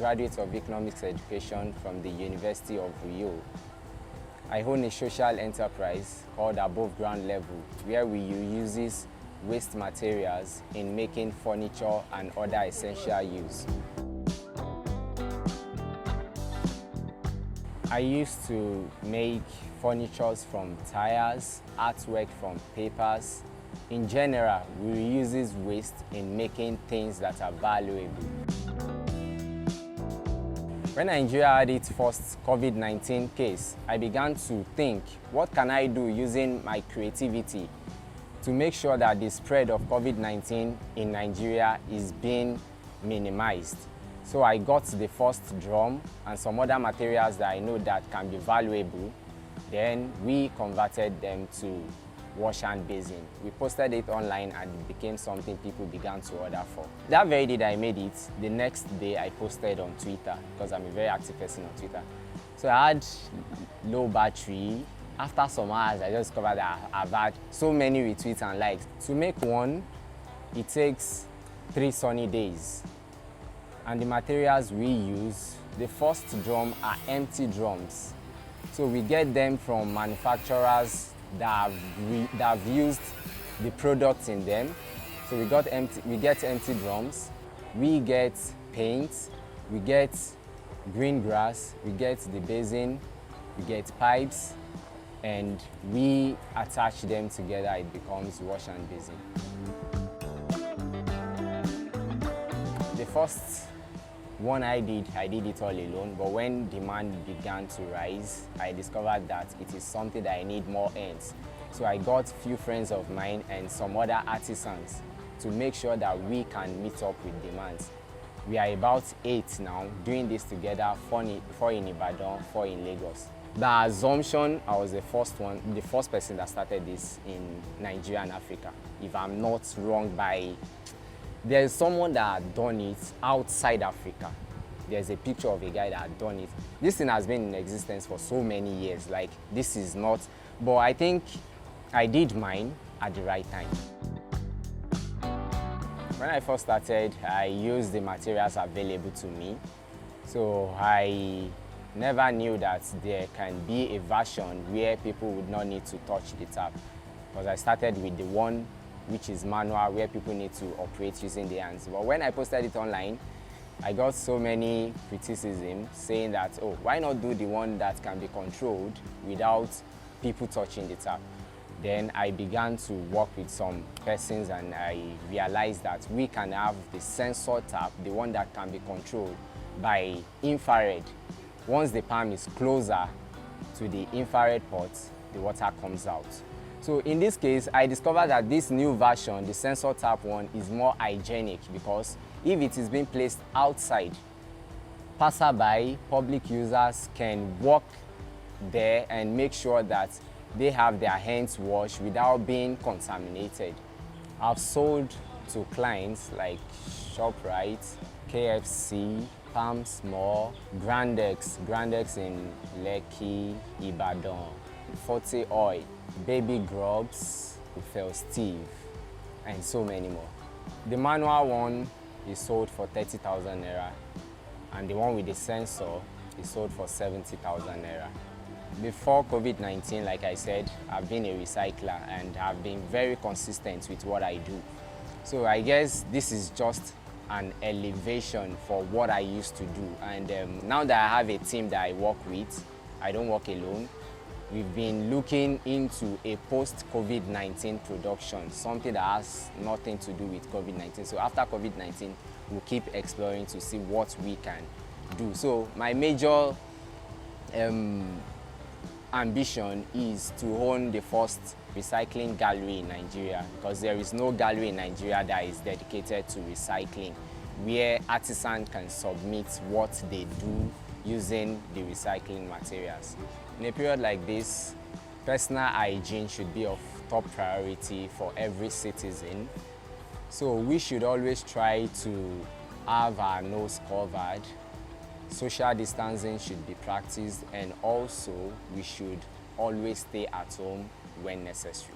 graduate of economics education from the University of Rio. I own a social enterprise called Above Ground Level, where we use waste materials in making furniture and other essential use. I used to make furniture from tires, artwork from papers. In general, we use waste in making things that are valuable. When Nigeria had its first COVID-19 case, I began to think, what can I do using my creativity to make sure that the spread of COVID-19 in Nigeria is being minimized? So I got the first drum and some other materials that I know that can be valuable. Then we converted them to wash hand basin. We posted it online and it became something people began to order for. That very day that I made it, the next day I posted on Twitter because I'm a very active person on Twitter. So I had low battery. After some hours, I just discovered that I've had so many retweets and likes. To make one, it takes 3 sunny days. And the materials we use, the first drum are empty drums. So we get them from manufacturers that have used the products in them. So we get empty drums, we get paint, we get green grass, we get the basin, we get pipes, and we attach them together, it becomes wash and basin. The first one I did it all alone, but when demand began to rise, I discovered that it is something that I need more hands. So I got a few friends of mine and some other artisans to make sure that we can meet up with demands. We are about 8 now, doing this together, 4 in Ibadan, 4 in Lagos. The assumption, I was the first person that started this in Nigeria and Africa, if I'm not wrong by. There's someone that had done it outside Africa. There's a picture of a guy that had done it. This thing has been in existence for so many years. Like, this is not, but I think I did mine at the right time. When I first started, I used the materials available to me. So I never knew that there can be a version where people would not need to touch the tap. Because I started with the one which is manual, where people need to operate using their hands. But when I posted it online, I got so many criticism saying that, oh, why not do the one that can be controlled without people touching the tap? Then I began to work with some persons and I realized that we can have the sensor tap, the one that can be controlled by infrared. Once the palm is closer to the infrared port, the water comes out. So in this case, I discovered that this new version, the sensor tap one, is more hygienic because if it is being placed outside, passerby, public users can walk there and make sure that they have their hands washed without being contaminated. I've sold to clients like ShopRite, KFC, Palm Small, Grandex in Lekki, Ibadan, Forte Oil, Baby Grubs, Steve, and so many more. The manual one is sold for 30,000 naira, and the one with the sensor is sold for 70,000 naira. Before COVID-19, like I said, I've been a recycler and I've been very consistent with what I do. So I guess this is just an elevation for what I used to do. And now that I have a team that I work with, I don't work alone. We've been looking into a post-COVID-19 production, something that has nothing to do with COVID-19. So after COVID-19, we'll keep exploring to see what we can do. So my major ambition is to own the first recycling gallery in Nigeria, because there is no gallery in Nigeria that is dedicated to recycling, where artisans can submit what they do using the recycling materials. In a period like this, personal hygiene should be of top priority for every citizen. So we should always try to have our nose covered. Social distancing should be practiced, and also we should always stay at home when necessary.